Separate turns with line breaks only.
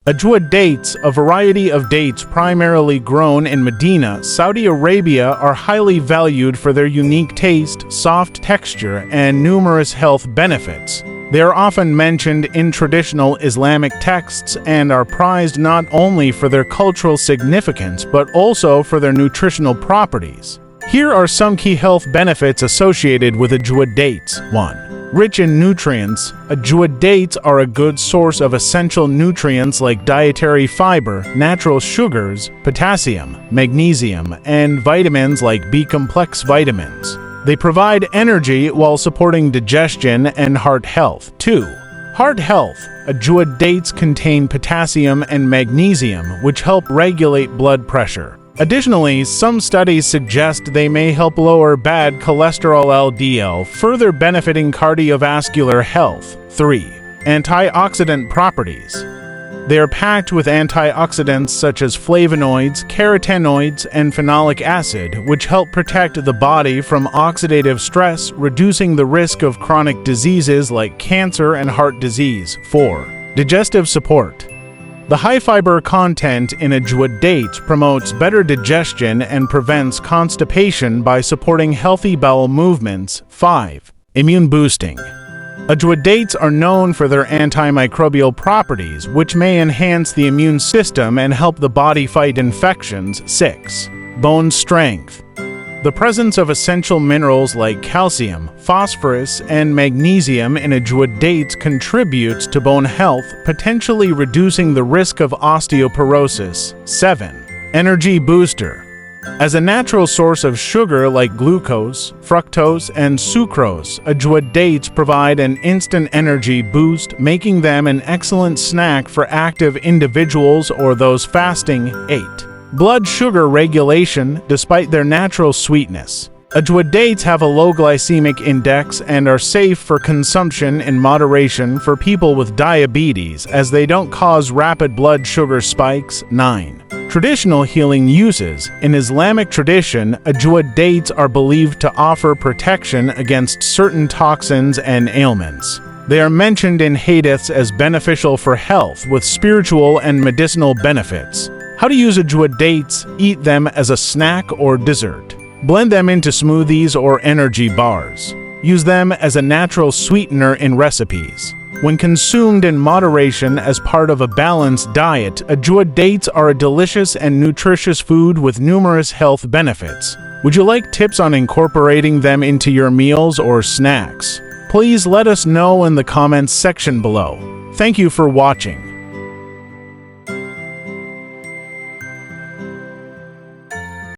Ajwa dates, a variety of dates primarily grown in Medina, Saudi Arabia, are highly valued for their unique taste, soft texture, and numerous health benefits. They are often mentioned in traditional Islamic texts and are prized not only for their cultural significance but also for their nutritional properties. Here are some key health benefits associated with Ajwa dates. 1. Rich in nutrients, Ajwa dates are a good source of essential nutrients like dietary fiber, natural sugars, potassium, magnesium, and vitamins like B-complex vitamins. They provide energy while supporting digestion and heart health. 2. Heart health. Ajwa dates contain potassium and magnesium, which help regulate blood pressure. Additionally, some studies suggest they may help lower bad cholesterol LDL, further benefiting cardiovascular health. 3. Antioxidant properties. They are packed with antioxidants such as flavonoids, carotenoids, and phenolic acid, which help protect the body from oxidative stress, reducing the risk of chronic diseases like cancer and heart disease. 4. Digestive support. The high-fiber content in Ajwa dates promotes better digestion and prevents constipation by supporting healthy bowel movements. 5. Immune boosting. Ajwa dates are known for their antimicrobial properties, which may enhance the immune system and help the body fight infections. 6. Bone strength. The presence of essential minerals like calcium, phosphorus, and magnesium in Ajwa dates contributes to bone health, potentially reducing the risk of osteoporosis. 7. Energy booster. As a natural source of sugar like glucose, fructose, and sucrose, Ajwa dates provide an instant energy boost, making them an excellent snack for active individuals or those fasting. 8. Blood sugar regulation. Despite their natural sweetness, Ajwa dates have a low glycemic index and are safe for consumption in moderation for people with diabetes, as they don't cause rapid blood sugar spikes. 9. Traditional healing uses. In Islamic tradition, Ajwa dates are believed to offer protection against certain toxins and ailments. They are mentioned in hadiths as beneficial for health with spiritual and medicinal benefits. How to use Ajwa dates: eat them as a snack or dessert. Blend them into smoothies or energy bars. Use them as a natural sweetener in recipes. When consumed in moderation as part of a balanced diet, Ajwa dates are a delicious and nutritious food with numerous health benefits. Would you like tips on incorporating them into your meals or snacks? Please let us know in the comments section below. Thank you for watching.